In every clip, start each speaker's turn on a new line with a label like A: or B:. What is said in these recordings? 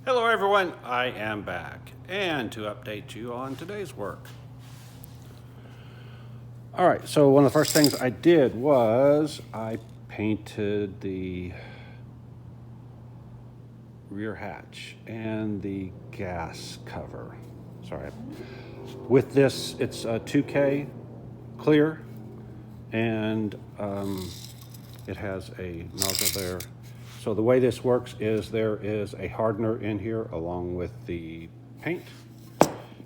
A: Hello everyone, I am back, and to update you on today's work. All right, so one of the first things I did was I painted the rear hatch and the gas cover. Sorry. With this, it's a 2K clear, and it has a nozzle there. So the way this works is there is a hardener in here along with the paint,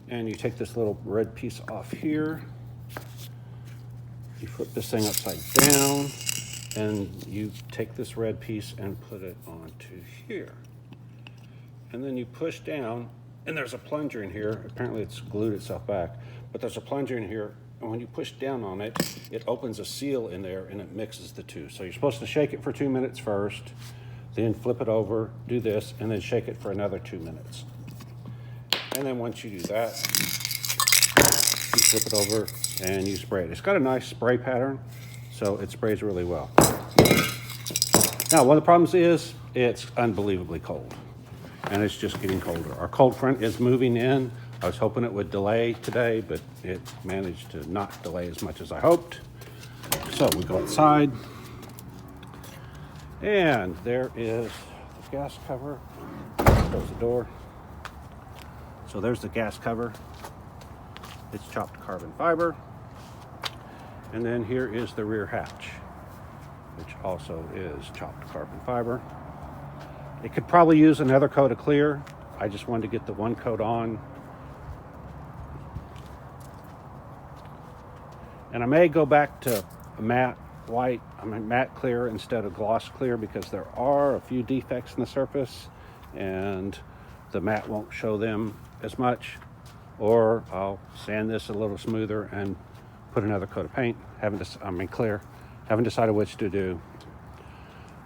A: and you take this little red piece off here, you flip this thing upside down, and you take this red piece and put it onto here. And then you push down, and there's a plunger in here. Apparently it's glued itself back, but there's a plunger in here, and when you push down on it, it opens a seal in there and it mixes the two. So you're supposed to shake it for 2 minutes first, then flip it over, do this, and then shake it for another 2 minutes. And then once you do that, you flip it over and you spray it. It's got a nice spray pattern, so it sprays really well. Now, one of the problems is it's unbelievably cold, and it's just getting colder. Our cold front is moving in. I was hoping it would delay today, but it managed to not delay as much as I hoped. So we go outside, and there is the gas cover. Close the door. So there's the gas cover. It's chopped carbon fiber. And then here is the rear hatch, which also is chopped carbon fiber. It could probably use another coat of clear. I just wanted to get the one coat on. And I may go back to matte clear instead of gloss clear, because there are a few defects in the surface and the matte won't show them as much. Or I'll sand this a little smoother and put another coat of paint. Clear. Haven't decided which to do.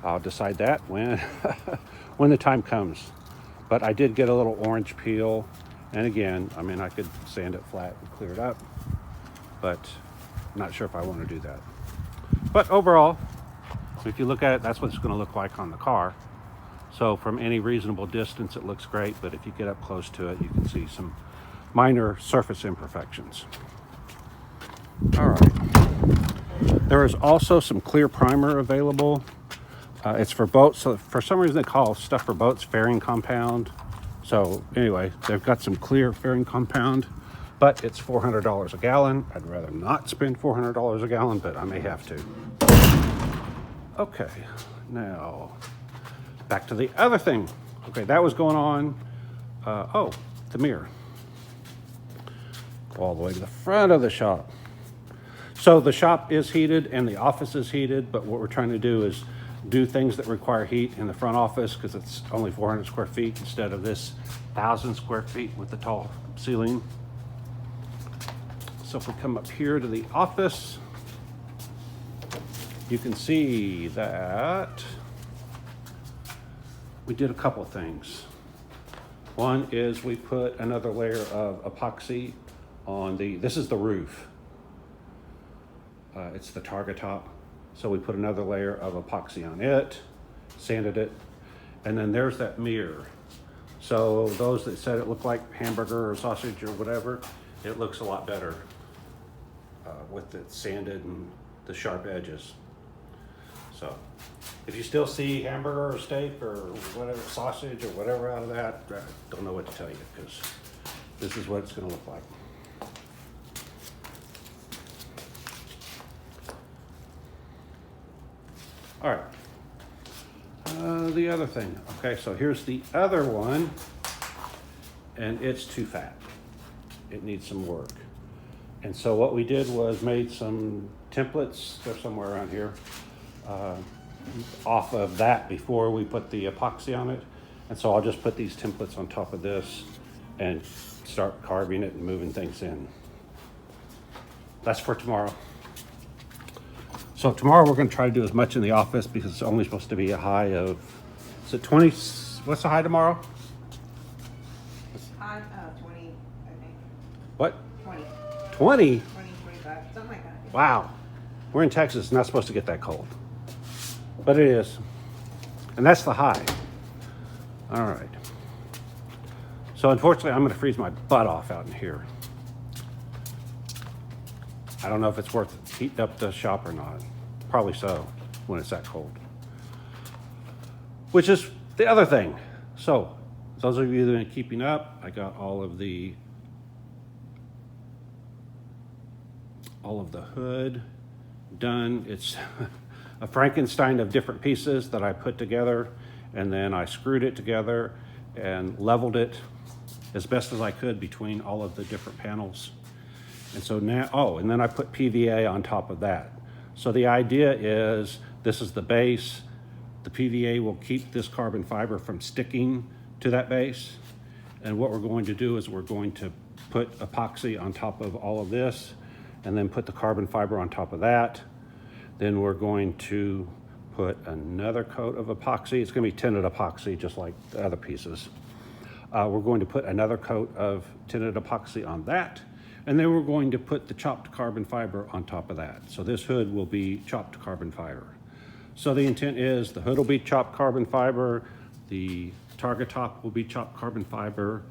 A: I'll decide that when when the time comes. But I did get a little orange peel, and again, I could sand it flat and clear it up, but I'm not sure if I want to do that. But overall, if you look at it, that's what it's going to look like on the car. So from any reasonable distance, it looks great, but if you get up close to it, you can see some minor surface imperfections. All right. There is also some clear primer available. It's for boats. So for some reason, they call stuff for boats fairing compound. So anyway, they've got some clear fairing compound, but it's $400 a gallon. I'd rather not spend $400 a gallon, but I may have to. Okay, now back to the other thing. Okay, that was going on. The mirror. Go all the way to the front of the shop. So the shop is heated and the office is heated, but what we're trying to do is do things that require heat in the front office, because it's only 400 square feet instead of this 1,000 square feet with the tall ceiling. So if we come up here to the office, you can see that we did a couple of things. One is we put another layer of epoxy on this is the roof. It's the targa top. So we put another layer of epoxy on it, sanded it, and then there's that mirror. So those that said it looked like hamburger or sausage or whatever, it looks a lot better with it sanded and the sharp edges. So if you still see hamburger or steak or whatever, sausage or whatever out of that, I don't know what to tell you, because this is what it's going to look like. All right, the other thing. Okay, so here's the other one, and it's too fat. It needs some work. And so what we did was made some templates, they're somewhere around here, off of that before we put the epoxy on it. And so I'll just put these templates on top of this and start carving it and moving things in. That's for tomorrow. So tomorrow we're going to try to do as much in the office, because it's only supposed to be a high of, is it 20? What's the high tomorrow?
B: High, 20, I think.
A: What?
B: 20.
A: 20?
B: 25, something like that.
A: Wow. We're in Texas, it's not supposed to get that cold. But it is. And that's the high. All right. So unfortunately, I'm gonna freeze my butt off out in here. I don't know if it's worth heating up the shop or not. Probably so, when it's that cold. Which is the other thing. So, those of you that have been keeping up, I got all of the hood done. It's a Frankenstein of different pieces that I put together, and then I screwed it together and leveled it as best as I could between all of the different panels. And so now, oh, and then I put PVA on top of that. So the idea is, this is the base. The PVA will keep this carbon fiber from sticking to that base. And what we're going to do is we're going to put epoxy on top of all of this, and then put the carbon fiber on top of that. Then we're going to put another coat of epoxy. It's gonna be tinted epoxy, just like the other pieces. We're going to put another coat of tinted epoxy on that. And then we're going to put the chopped carbon fiber on top of that. So this hood will be chopped carbon fiber. So the intent is the hood will be chopped carbon fiber, the target top will be chopped carbon fiber,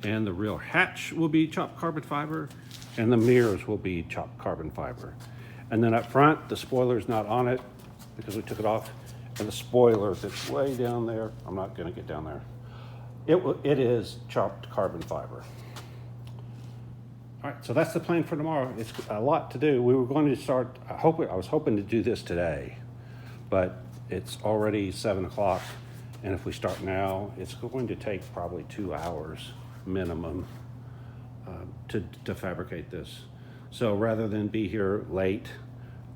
A: and the rear hatch will be chopped carbon fiber, and the mirrors will be chopped carbon fiber. And then up front, the spoiler's not on it because we took it off, and the spoiler that's way down there, I'm not gonna get down there. It is chopped carbon fiber. All right, so that's the plan for tomorrow. It's a lot to do. We were going to start, I was hoping to do this today, but it's already 7 o'clock. And if we start now, it's going to take probably 2 hours minimum to fabricate this. So rather than be here late,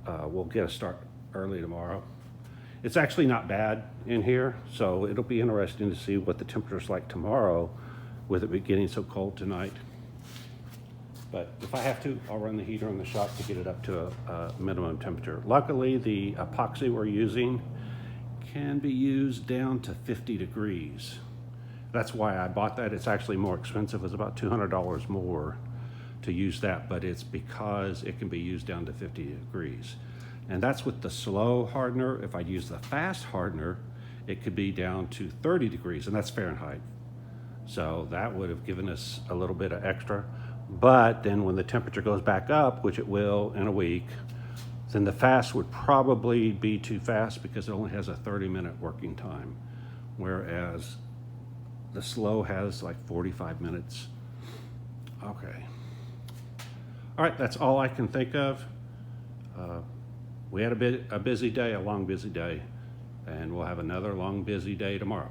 A: we'll get a start early tomorrow. It's actually not bad in here, so it'll be interesting to see what the temperature's like tomorrow with it getting so cold tonight. But if I have to, I'll run the heater in the shop to get it up to a minimum temperature. Luckily, the epoxy we're using can be used down to 50 degrees. That's why I bought that. It's actually more expensive. It's about $200 more to use that, but it's because it can be used down to 50 degrees. And that's with the slow hardener. If I use the fast hardener, it could be down to 30 degrees, and that's Fahrenheit. So that would have given us a little bit of extra. But then when the temperature goes back up, which it will in a week, then the fast would probably be too fast because it only has a 30-minute working time, whereas the slow has like 45 minutes. Okay. All right, that's all I can think of. We had a busy day, a long busy day, and we'll have another long busy day tomorrow.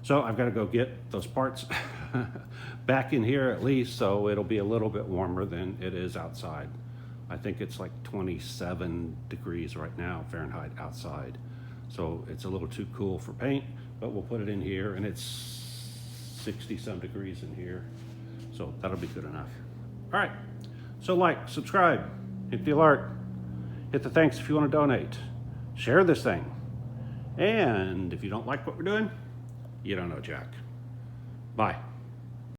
A: So I've got to go get those parts back in here at least, so it'll be a little bit warmer than it is outside. I think it's like 27 degrees right now, Fahrenheit outside. So it's a little too cool for paint, but we'll put it in here, and it's 60 some degrees in here. So that'll be good enough. All right, so like, subscribe, hit the alert, hit the thanks if you want to donate, share this thing. And if you don't like what we're doing, you don't know Jack. Bye.